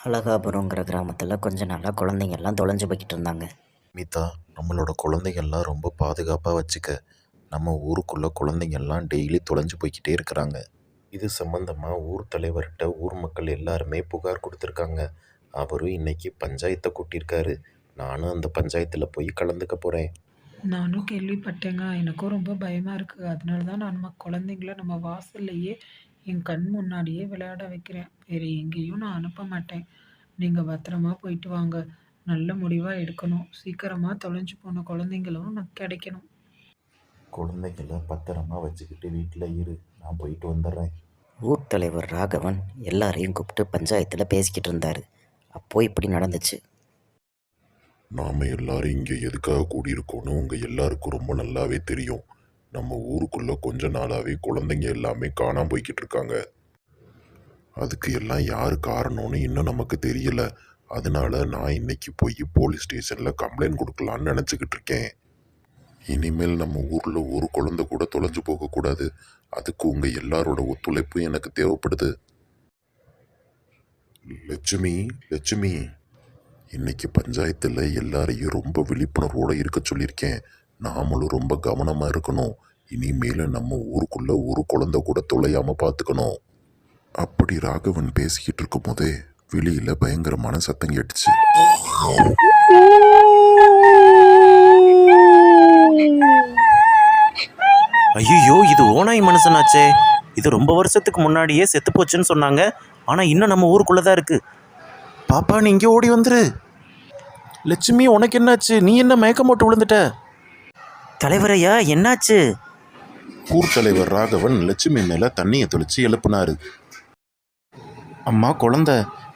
அழகாபுரங்கிற கிராமத்தில் கொஞ்ச நாளாக குழந்தைங்க எல்லாம் தொலைஞ்சு போய்கிட்டு இருந்தாங்க. மிதா, நம்மளோட குழந்தைங்கள்லாம் ரொம்ப பாதுகாப்பாக வச்சுக்க. நம்ம ஊருக்குள்ளே குழந்தைங்கள்லாம் டெய்லி தொலைஞ்சு போய்க்கிட்டே இருக்கிறாங்க. இது சம்பந்தமாக ஊர் தலைவர்கிட்ட ஊர் மக்கள் எல்லாருமே புகார் கொடுத்துருக்காங்க. அவரும் இன்னைக்கு பஞ்சாயத்தை கூட்டியிருக்காரு. நானும் அந்த பஞ்சாயத்தில் போய் கலந்துக்க போகிறேன். நானும் கேள்விப்பட்டேங்க. எனக்கும் ரொம்ப பயமா இருக்கு. அதனால தான் நான் நம்ம குழந்தைங்கள நம்ம வாசல்லையே என் கண் முன்னாடியே விளையாட வைக்கிறேன். வேற எங்கேயும் நான் அனுப்ப மாட்டேன். நீங்க பத்திரமா போயிட்டு வாங்க. நல்ல முடிவா எடுக்கணும். சீக்கிரமா தொலைஞ்சு போன குழந்தைங்களும் கிடைக்கணும். குழந்தைங்கள பத்திரமா வச்சுக்கிட்டு வீட்டில் இரு, நான் போயிட்டு வந்துடுறேன். ஊர் தலைவர் ராகவன் எல்லாரையும் கூப்பிட்டு பஞ்சாயத்தில் பேசிக்கிட்டு இருந்தார். அப்போது இப்படி நடந்துச்சு. நாம் எல்லாரும் இங்கே எதுக்காக கூடியிருக்கோன்னு உங்கள் எல்லாருக்கும் ரொம்ப நல்லாவே தெரியும். நம்ம ஊருக்குள்ளே கொஞ்ச நாளாகவே குழந்தைங்க எல்லாமே காணாமல் போய்கிட்டு இருக்காங்க. அதுக்கு எல்லாம் யார் காரணம்னு இன்னும் நமக்கு தெரியல. அதனால நான் இன்னைக்கு போய் போலீஸ் ஸ்டேஷனில் கம்ப்ளைண்ட் கொடுக்கலான்னு நினச்சிக்கிட்டு இருக்கேன். இனிமேல் நம்ம ஊரில் ஒரு குழந்தை கூட தொலைஞ்சு போகக்கூடாது. அதுக்கு உங்கள் எல்லாரோட ஒத்துழைப்பும் எனக்கு தேவைப்படுது. லட்சுமி, லட்சுமி, இன்னைக்கு பஞ்சாயத்தில் எல்லாரையும் ரொம்ப விழிப்புணர்வோடு இருக்க சொல்லியிருக்கேன். நாமளும் ரொம்ப கவனமாக இருக்கணும். இனிமேல் நம்ம ஊருக்குள்ளே ஒரு குழந்தை கூட தொலையாமல் பார்த்துக்கணும். அப்படி ராகவன் பேசிக்கிட்டு இருக்கும் போதே வெளியில் பயங்கரமான சத்தம் கேட்டுச்சு. ஐயோ, இது ஓனாய் மனுஷனாச்சே. இது ரொம்ப வருஷத்துக்கு முன்னாடியே செத்து போச்சுன்னு சொன்னாங்க. ஆனால் இன்னும் நம்ம ஊருக்குள்ளே தான் இருக்குது. பாப்பா, நீ இங்கே ஓடி வந்துரு. லட்சுமி, உனக்கு என்னாச்சு? நீ என்ன மயக்கம் போட்டு விழுந்துட்ட? தலைவரையா, என்னாச்சு? ஊர் தலைவர் ராகவன் லட்சுமி மேலே தண்ணியை தெளித்து எழுப்பினாரு. அம்மா குழந்தை,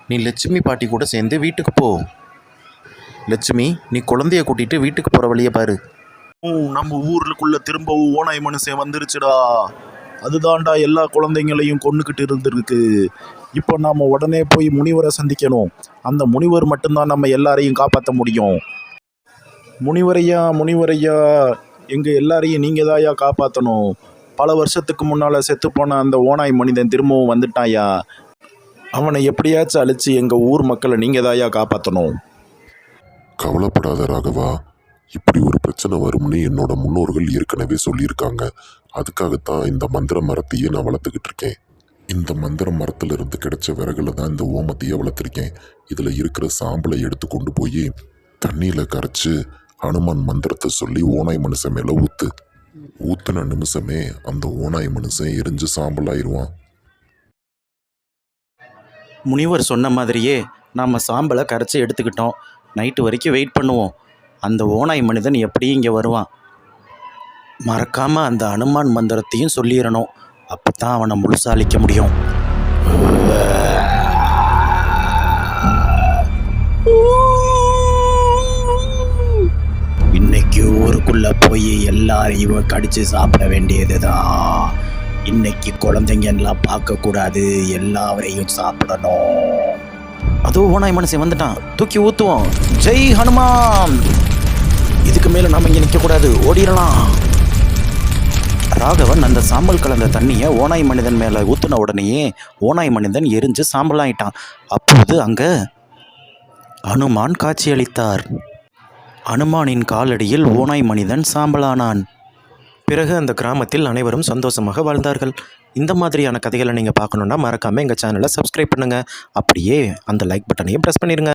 நீ லட்சுமி பாட்டி கூட சேர்ந்து வீட்டுக்கு போ. லட்சுமி, நீ குழந்தைய கூட்டிகிட்டு வீட்டுக்கு போகிற வழியை பாரு. நம்ம ஊருக்குள்ள திரும்பவும் ஓனாய் மனுஷன் வந்துருச்சுடா. அதுதான்டா எல்லா குழந்தைங்களையும் கொண்டுக்கிட்டு இருந்திருக்கு. இப்போ நாம் உடனே போய் முனிவரை சந்திக்கணும். அந்த முனிவர் மட்டும்தான் நம்ம எல்லாரையும் காப்பாற்ற முடியும். முனிவரையா, முனிவரையா, எங்கள் எல்லாரையும் நீங்கள் தாயா காப்பாற்றணும். பல வருஷத்துக்கு முன்னால் செத்துப்போன அந்த ஓனாய் மனிதன் திரும்பவும் வந்துட்டாயா. அவனை எப்படியாச்சும் அழிச்சு எங்கள் ஊர் மக்களை நீங்கள் தாயா காப்பாற்றணும். கவலைப்படாத ராகவா, இப்படி ஒரு பிரச்சனை வரும்னு என்னோட முன்னோர்கள் ஏற்கனவே சொல்லியிருக்காங்க. அதுக்காகத்தான் இந்த மந்திர மரத்தையே நான் வளர்த்துக்கிட்டு இருக்கேன். இந்த மந்திர மரத்திலிருந்து கிடைச்ச விறகுல தான் இந்த ஓமத்தையே வளர்த்துருக்கேன். இதில் இருக்கிற சாம்பலை எடுத்து கொண்டு போய் தண்ணியில் கரைச்சி ஹனுமான் மந்திரத்தை சொல்லி ஓனாய் மனுஷன் மேலே ஊத்துன நிமிஷமே அந்த ஓனாய் மனுஷன் எரிஞ்சு சாம்பல் ஆயிடுவான். முனிவர் சொன்ன மாதிரியே நாம் சாம்பலை கரைச்சி எடுத்துக்கிட்டோம். நைட்டு வரைக்கும் வெயிட் பண்ணுவோம். அந்த ஓனாய் மனிதன் எப்படி இங்கே வருவான். மறக்காமல் அந்த ஹனுமான் மந்திரத்தையும் சொல்லிடணும். அப்போ தான் அவனை முழுசா அழிக்க முடியும். இன்னைக்கு ஊருக்குள்ளே போய் எல்லாரையும் கடிச்சு சாப்பிட வேண்டியது தான். இன்னைக்கு குழந்தைங்க எல்லாம் பார்க்கக்கூடாது, எல்லாரையும் சாப்பிடணும். அதுவும் ஓனாய் மனுஷன் வந்துட்டான். தூக்கி ஊற்றுவோம். ஜெய் ஹனுமான். இதுக்கு மேலே நாம் இங்கே நிற்கக்கூடாது, ஓடிடலாம். ராகவன் அந்த சாம்பல் கலந்த தண்ணியை ஓனாய் மனிதன் மேலே ஊற்றின உடனேயே ஓனாய் மனிதன் எரிஞ்சு சாம்பலாயிட்டான். அப்போது அங்கே ஹனுமான் காட்சியளித்தார். ஹனுமானின் காலடியில் ஓனாய் மனிதன் சாம்பலானான். பிறகு அந்த கிராமத்தில் அனைவரும் சந்தோஷமாக வாழ்ந்தார்கள். இந்த மாதிரியான கதைகளை நீங்கள் பார்க்கணுன்னா மறக்காமல் எங்கள் சேனலை சப்ஸ்கிரைப் பண்ணுங்கள். அப்படியே அந்த லைக் பட்டனையும் ப்ரெஸ் பண்ணிடுங்க.